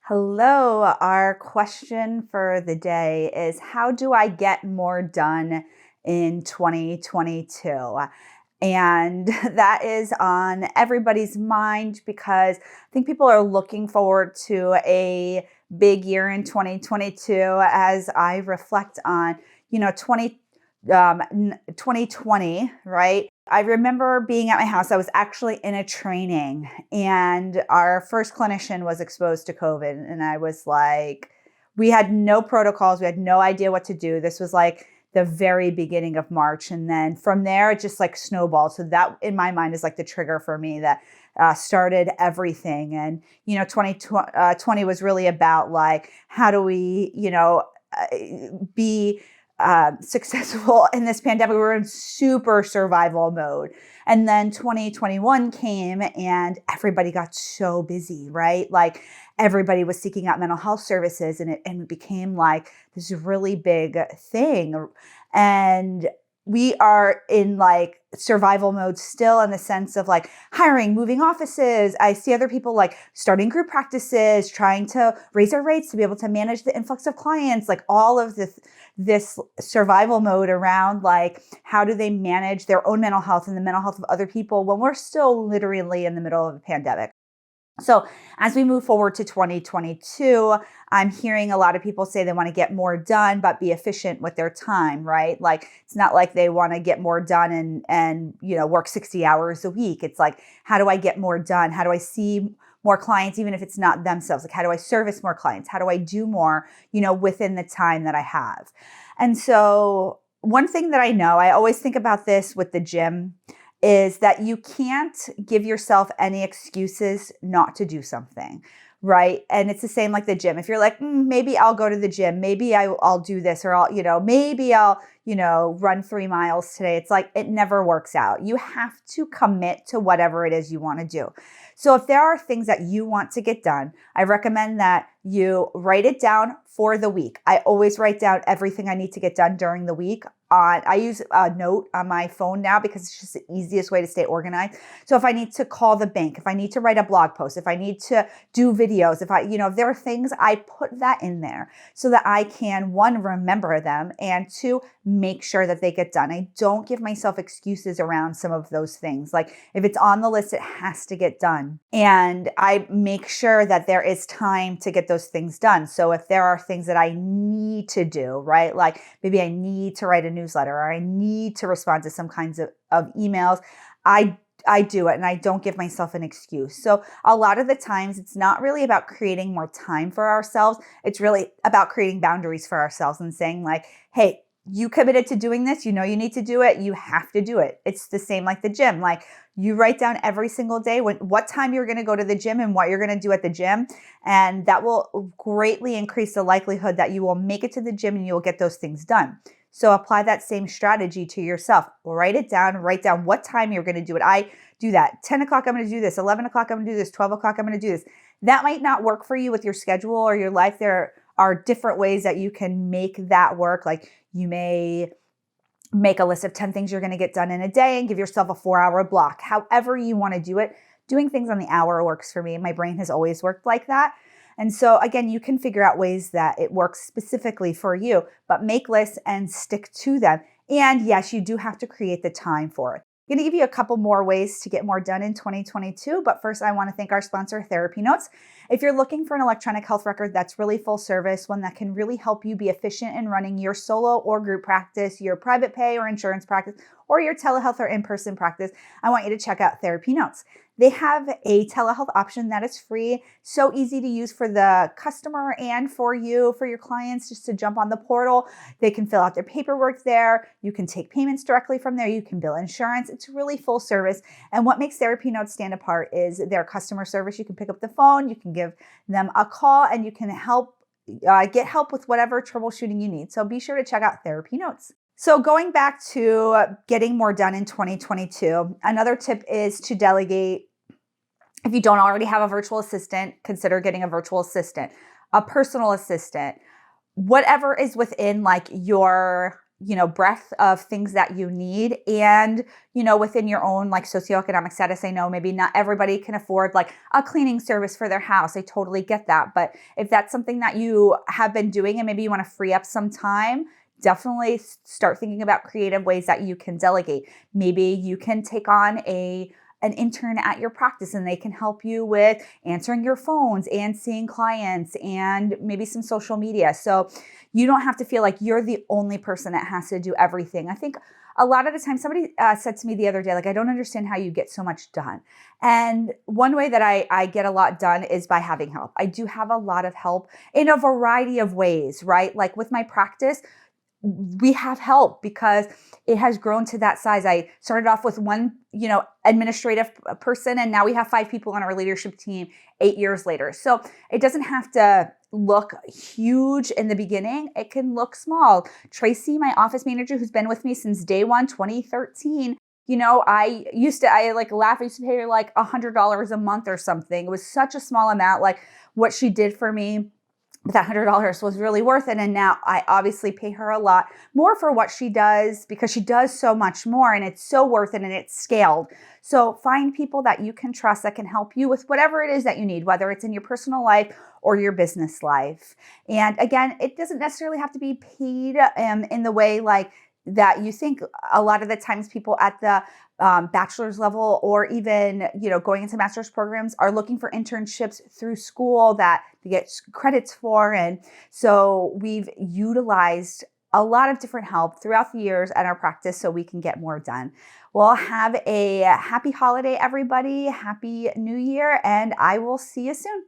Hello. Our question for the day is, how do I get more done in 2022? And that is on everybody's mind because I think people are looking forward to a big year in 2022 as I reflect on, 2020, right? I remember being at my house. I was actually in a training, and our first clinician was exposed to COVID. And I was like, we had no protocols. We had no idea what to do. This was like the very beginning of March. And then from there, it just like snowballed. So that in my mind is like the trigger for me that started everything. And, 2020 was really about like, how do we, be successful in this pandemic. We were in super survival mode. And then 2021 came and everybody got so busy, right? Like everybody was seeking out mental health services and it became like this really big thing. And we are in like survival mode still in the sense of like hiring, moving offices. I see other people like starting group practices, trying to raise their rates to be able to manage the influx of clients, like all of this survival mode around like how do they manage their own mental health and the mental health of other people when we're still literally in the middle of a pandemic. So as we move forward to 2022, I'm hearing a lot of people say they want to get more done, but be efficient with their time, right? Like it's not like they want to get more done and work 60 hours a week. It's like, how do I get more done? How do I see more clients, even if it's not themselves? Like, how do I service more clients? How do I do more, within the time that I have? And so one thing that I know, I always think about this with the gym, is that you can't give yourself any excuses not to do something, right? And it's the same like the gym. If you're like, maybe I'll go to the gym, maybe I'll do this, or maybe I'll, run 3 miles today. It's like, it never works out. You have to commit to whatever it is you want to do. So if there are things that you want to get done, I recommend that you write it down for the week. I always write down everything I need to get done during the week. I use a note on my phone now because it's just the easiest way to stay organized. So if I need to call the bank, if I need to write a blog post, if I need to do videos, if there are things, I put that in there so that I can, one, remember them, and two, make sure that they get done. I don't give myself excuses around some of those things. Like if it's on the list, it has to get done. And I make sure that there is time to get those things done. So if there are things that I need to do, right? Like maybe I need to write a newsletter or I need to respond to some kinds of emails, I do it and I don't give myself an excuse. So a lot of the times it's not really about creating more time for ourselves. It's really about creating boundaries for ourselves and saying like, hey, you committed to doing this, you need to do it, you have to do it. It's the same like the gym. Like you write down every single day what time you're going to go to the gym and what you're going to do at the gym. And that will greatly increase the likelihood that you will make it to the gym and you'll get those things done. So apply that same strategy to yourself. Write it down, write down what time you're going to do it. I do that. 10 o'clock, I'm going to do this. 11 o'clock, I'm going to do this. 12 o'clock, I'm going to do this. That might not work for you with your schedule or your life. There are different ways that you can make that work. Like you may make a list of 10 things you're going to get done in a day and give yourself a 4-hour block. However you want to do it, doing things on the hour works for me. My brain has always worked like that. And so again, you can figure out ways that it works specifically for you, but make lists and stick to them. And yes, you do have to create the time for it. I'm going to give you a couple more ways to get more done in 2022, but first I want to thank our sponsor, TherapyNotes. If you're looking for an electronic health record that's really full service, one that can really help you be efficient in running your solo or group practice, your private pay or insurance practice, or your telehealth or in-person practice, I want you to check out TherapyNotes. They have a telehealth option that is free, so easy to use for the customer and for you, for your clients, just to jump on the portal. They can fill out their paperwork there. You can take payments directly from there. You can bill insurance. It's really full service. And what makes TherapyNotes stand apart is their customer service. You can pick up the phone, you can give them a call, and you can get help with whatever troubleshooting you need. So be sure to check out TherapyNotes. So going back to getting more done in 2022, another tip is to delegate. If you don't already have a virtual assistant, consider getting a virtual assistant, a personal assistant, whatever is within like your breadth of things that you need. And, within your own like socioeconomic status, I know maybe not everybody can afford like a cleaning service for their house. I totally get that. But if that's something that you have been doing and maybe you want to free up some time, definitely start thinking about creative ways that you can delegate. Maybe you can take on an intern at your practice and they can help you with answering your phones and seeing clients and maybe some social media. So you don't have to feel like you're the only person that has to do everything. I think a lot of the time somebody said to me the other day, like, I don't understand how you get so much done. And one way that I get a lot done is by having help. I do have a lot of help in a variety of ways, right? Like with my practice, we have help because it has grown to that size. I started off with one, administrative person, and now we have 5 people on our leadership team 8 years later. So it doesn't have to look huge in the beginning. It can look small. Tracy, my office manager, who's been with me since day one, 2013, I like laugh. I used to pay her like $100 a month or something. It was such a small amount. Like what she did for me, that $100 was really worth it. And now I obviously pay her a lot more for what she does because she does so much more and it's so worth it and it's scaled. So find people that you can trust that can help you with whatever it is that you need, whether it's in your personal life or your business life. And again, it doesn't necessarily have to be paid in the way like that you think. A lot of the times people at the bachelor's level or even, going into master's programs are looking for internships through school that they get credits for. And so we've utilized a lot of different help throughout the years at our practice so we can get more done. Well, have a happy holiday, everybody. Happy New Year, and I will see you soon.